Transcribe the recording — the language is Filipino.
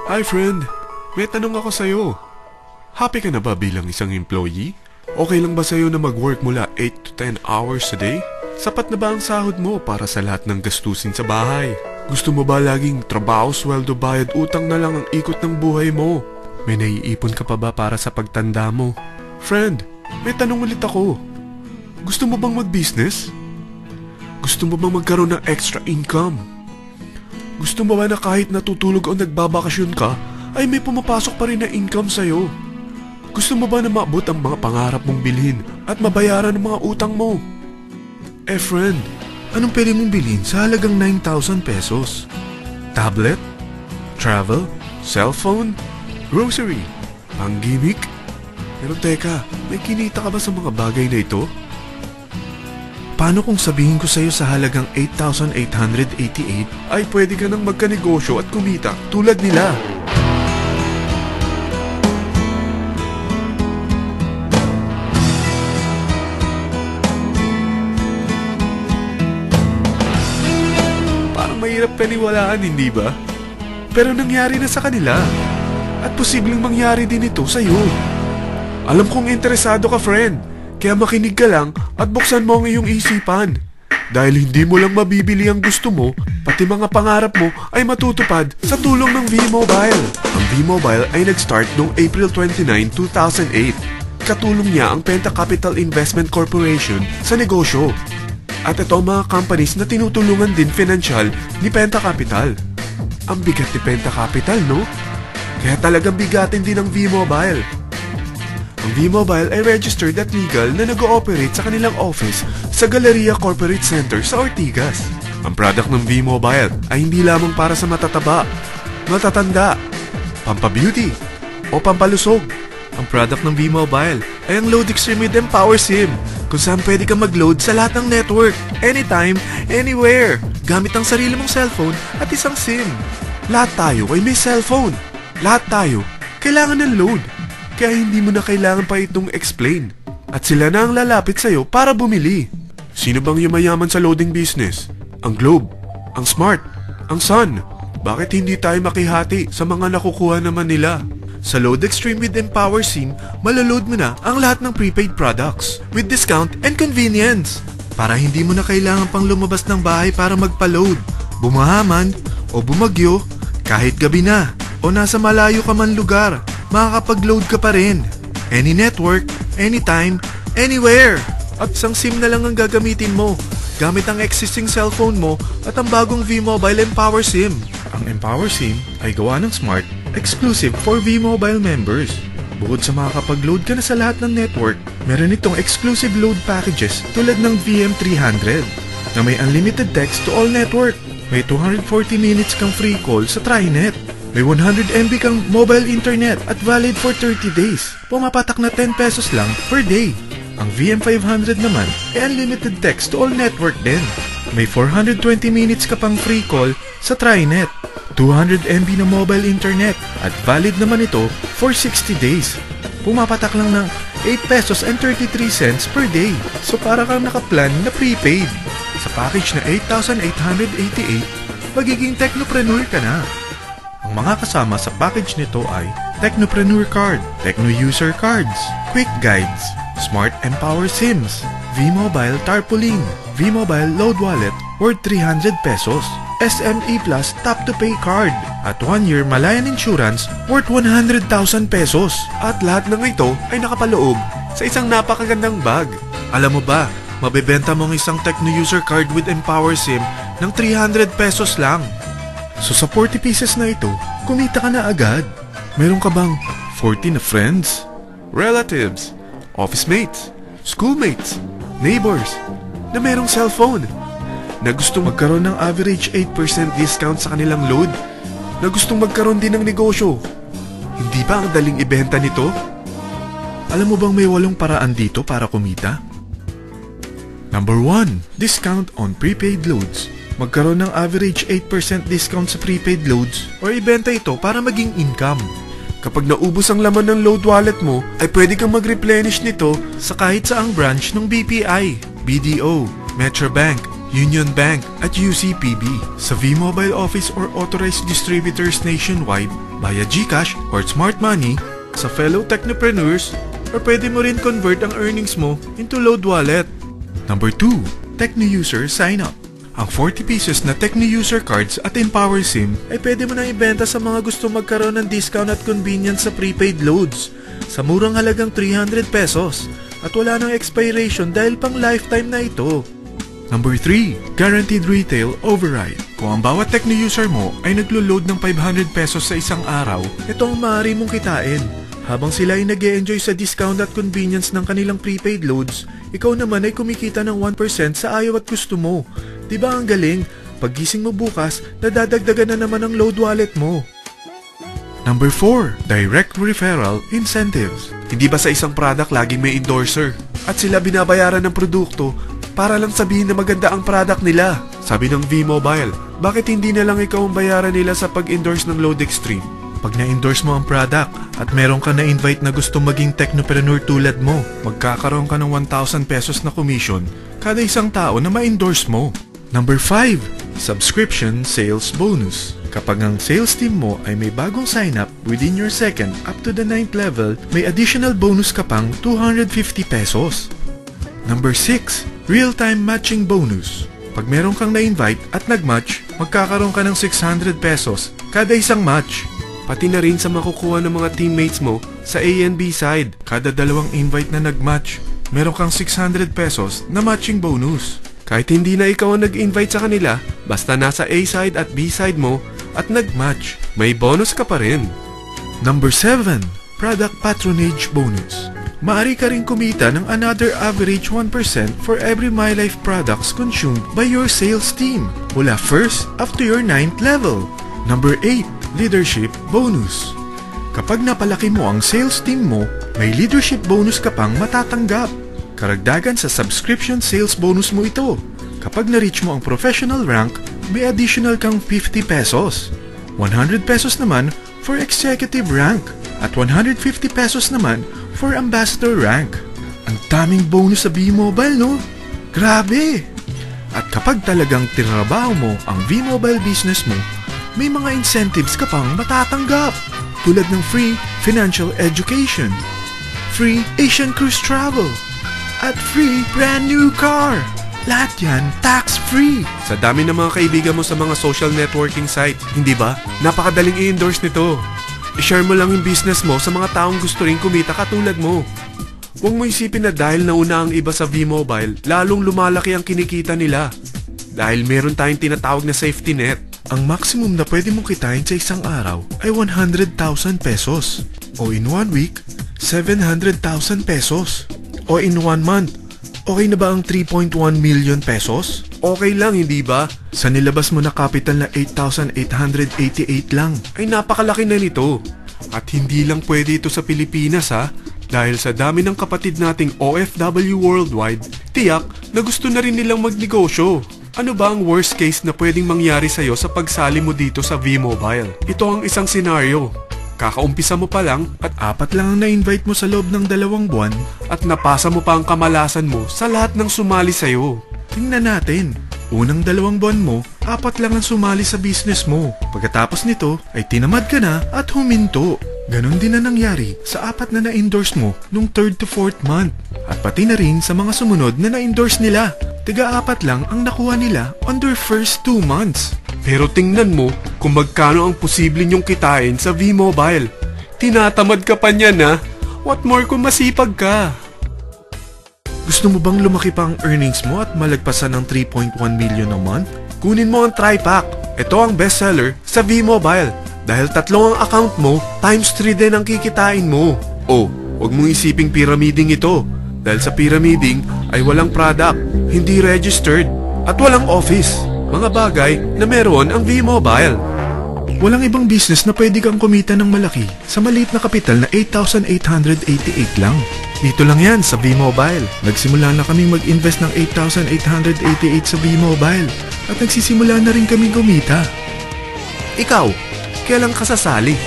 Hi friend, may tanong ako sa'yo. Happy ka na ba bilang isang employee? Okay lang ba sa'yo na mag-work mula 8 to 10 hours a day? Sapat na ba ang sahod mo para sa lahat ng gastusin sa bahay? Gusto mo ba laging trabaho, sweldo, bayad, utang na lang ang ikot ng buhay mo? May naiipon ka pa ba para sa pagtanda mo? Friend, may tanong ulit ako. Gusto mo bang mag-business? Gusto mo bang magkaroon ng extra income? Gusto mo ba na kahit natutulog o nagbabakasyon ka, ay may pumapasok pa rin na income sa'yo? Gusto mo ba na maabot ang mga pangarap mong bilhin at mabayaran ang mga utang mo? Eh friend, anong pwede mong bilhin sa halagang 9,000 pesos? Tablet? Travel? Cellphone? Grocery? Pang-gimmick? Pero teka, may kinita ka ba sa mga bagay na ito? Paano kung sabihin ko sa'yo sa halagang 8,888 ay pwede ka nang magkanegosyo at kumita tulad nila? Parang mahirap paniwalaan, hindi ba? Pero nangyari na sa kanila. At posibleng mangyari din ito sa'yo. Alam kong interesado ka, friend. Kaya makinig ka lang at buksan mo ang iyong isipan. Dahil hindi mo lang mabibili ang gusto mo, pati mga pangarap mo ay matutupad sa tulong ng V-Mobile. Ang V-Mobile ay nag-start noong April 29, 2008. Katulong niya ang Penta Capital Investment Corporation sa negosyo. At ito ang mga companies na tinutulungan din financial ni Penta Capital. Ang bigat ni Penta Capital, no? Kaya talagang bigatin din ang V-Mobile. Ang V-Mobile ay registered at legal na nag-ooperate sa kanilang office sa Galleria Corporate Center sa Ortigas. Ang product ng V-Mobile ay hindi lamang para sa matataba, matatanda, pampabeauty, o pampalusog. Ang product ng V-Mobile ay ang Load Extreme with Empower SIM, kung saan pwede kang mag-load sa lahat ng network, anytime, anywhere, gamit ang sarili mong cellphone at isang SIM. Lahat tayo ay may cellphone. Lahat tayo kailangan ng load. Kaya hindi mo na kailangan pa itong explain. At sila na ang lalapit sa'yo para bumili. Sino bang yumayaman sa loading business? Ang Globe, ang Smart, ang Sun. Bakit hindi tayo makihati sa mga nakukuha naman nila? Sa Load Extreme with Empower SIM, malaload mo na ang lahat ng prepaid products with discount and convenience. Para hindi mo na kailangan pang lumabas ng bahay para magpa-load. Bumahaman o bumagyo, kahit gabi na o nasa malayo ka man lugar, makakapag-load ka pa rin. Any network, anytime, anywhere. At isang SIM na lang ang gagamitin mo, gamit ang existing cellphone mo at ang bagong V-Mobile Empower SIM. Ang Empower SIM ay gawa ng Smart, exclusive for V-Mobile members. Bukod sa makakapag-load ka na sa lahat ng network, meron itong exclusive load packages tulad ng VM300 na may unlimited text to all network. May 240 minutes kang free call sa TriNet. May 100 MB kang mobile internet at valid for 30 days. Pumapatak na 10 pesos lang per day. Ang VM500 naman ay unlimited text to all network din. May 420 minutes ka pang free call sa TriNet. 200 MB na mobile internet at valid naman ito for 60 days. Pumapatak lang ng 8 pesos and 33 cents per day. So para kang nakaplan na prepaid. Sa package na 8,888, magiging technopreneur ka na. Ang mga kasama sa package nito ay Technopreneur Card, Techno User Cards, Quick Guides, Smart Empower SIMs, V-Mobile Tarpaulin, V-Mobile Load Wallet worth 300 pesos, SME Plus Tap to Pay Card, at 1-year Malayan Insurance worth 100,000 pesos. At lahat ng ito ay nakapaloob sa isang napakagandang bag. Alam mo ba, mabebenta mo ang isang Techno User Card with Empower SIM ng 300 pesos lang. So sa 40 pieces na ito, kumita ka na agad. Meron ka bang 40 na friends, relatives, office mates, schoolmates, neighbors na merong cellphone, na gustong magkaroon ng average 8% discount sa kanilang load, na gustong magkaroon din ng negosyo? Hindi ba ang daling ibenta nito? Alam mo bang may 8 paraan dito para kumita? Number 1, discount on prepaid loads. Magkaroon ng average 8% discount sa prepaid loads o ibenta ito para maging income. Kapag naubos ang laman ng load wallet mo, ay pwede kang mag-replenish nito sa kahit saang branch ng BPI, BDO, Metrobank, Union Bank at UCPB, sa V-Mobile office or authorized distributors nationwide, via GCash or Smart Money, sa fellow technopreneurs, or pwede mo rin convert ang earnings mo into load wallet. Number 2. Techno-User Sign Up. Ang 40 pesos na Techno-User Cards at Empower SIM ay pwede mo na ibenta sa mga gusto magkaroon ng discount at convenience sa prepaid loads sa murang halagang 300 pesos at wala nang expiration dahil pang lifetime na ito. Number 3. Guaranteed Retail Override. Kung ang bawat Techno-User mo ay naglo-load ng 500 pesos sa isang araw, ito ang maaari mong kitain. Habang sila ay nag-e-enjoy sa discount at convenience ng kanilang prepaid loads, ikaw naman ay kumikita ng 1% sa ayaw at gusto mo. Diba ang galing? Paggising mo bukas, nadadagdagan na naman ang load wallet mo. Number 4. Direct Referral Incentives. Hindi ba sa isang product laging may endorser? At sila binabayaran ng produkto para lang sabihin na maganda ang product nila. Sabi ng V-Mobile, bakit hindi na lang ikaw ang bayaran nila sa pag-endorse ng Load Extreme? Pag na-endorse mo ang product at meron ka na-invite na gusto maging technopreneur tulad mo, magkakaroon ka ng 1,000 pesos na commission kada isang tao na ma-endorse mo. Number 5. Subscription Sales Bonus. Kapag ang sales team mo ay may bagong sign-up within your second up to the 9th level, may additional bonus ka pang 250 pesos. Number 6. Real-Time Matching Bonus. Pag meron kang na-invite at nag-match, magkakaroon ka ng 600 pesos kada isang match. Pati na rin sa makukuha ng mga teammates mo sa A and B side. Kada dalawang invite na nag-match, meron kang 600 pesos na matching bonus. Kahit hindi na ikaw ang nag-invite sa kanila, basta nasa A side at B side mo at nag-match, may bonus ka pa rin. Number 7. Product Patronage Bonus. Maaari ka rin kumita ng another average 1% for every MyLife products consumed by your sales team mula 1st up to your 9th level. Number 8. Leadership Bonus. Kapag napalaki mo ang sales team mo, may leadership bonus ka pang matatanggap. Karagdagan sa subscription sales bonus mo ito. Kapag na-reach mo ang professional rank, may additional kang 50 pesos. 100 pesos naman for executive rank at 150 pesos naman for ambassador rank. Ang daming bonus sa V-Mobile, no? Grabe! At kapag talagang tinrabaho mo ang V-Mobile business mo, may mga incentives ka pang matatanggap tulad ng free financial education, free Asian cruise travel, at free brand new car. Lahat yan tax-free. Sa dami ng mga kaibigan mo sa mga social networking site, hindi ba? Napakadaling i-endorse nito. I-share mo lang yung business mo sa mga taong gusto rin kumita katulad mo. Huwag mo isipin na dahil nauna ang iba sa V-Mobile, lalong lumalaki ang kinikita nila. Dahil meron tayong tinatawag na safety net. Ang maximum na pwede mong kitain sa isang araw ay 100,000 pesos. O in 1 week, 700,000 pesos. O in 1 month, okay na ba ang 3.1 million pesos? Okay lang, hindi ba? Sa nilabas mo na capital na 8,888 lang, ay napakalaki na nito. At hindi lang pwede ito sa Pilipinas ha, dahil sa dami ng kapatid nating OFW worldwide, tiyak na gusto na rin nilang magnegosyo. Ano ba ang worst case na pwedeng mangyari sa'yo sa pagsali mo dito sa V-Mobile? Ito ang isang senaryo. Kakaumpisa mo pa lang at 4 lang ang na-invite mo sa loob ng 2 buwan at napasa mo pa ang kamalasan mo sa lahat ng sumali sa'yo. Tingnan natin. Unang 2 buwan mo, 4 lang ang sumali sa business mo. Pagkatapos nito ay tinamad ka na at huminto. Ganon din na nangyari sa 4 na na-endorse mo nung 3rd to 4th month. At pati na rin sa mga sumunod na na-endorse nila. Tiga-4 lang ang nakuha nila on their first 2 months. Pero tingnan mo kung magkano ang posible nyong kitain sa V-Mobile. Tinatamad ka pa niyan ha? What more kung masipag ka? Gusto mo bang lumaki pa ang earnings mo at malagpasan ng 3.1 million a month? Kunin mo ang TriPack. Ito ang bestseller sa V-Mobile. Dahil 3 ang account mo, times 3 din ang kikitain mo. Oh, huwag mong isiping pyramiding ito. Dahil sa pyramiding ay walang product, hindi registered, at walang office. Mga bagay na meron ang V-Mobile. Walang ibang business na pwede kang kumita ng malaki sa maliit na kapital na 8,888 lang. Dito lang yan sa V-Mobile. Nagsimula na kaming mag-invest ng 8,888 sa V-Mobile at nagsisimula na rin kaming kumita. Ikaw, kailan ka sasali?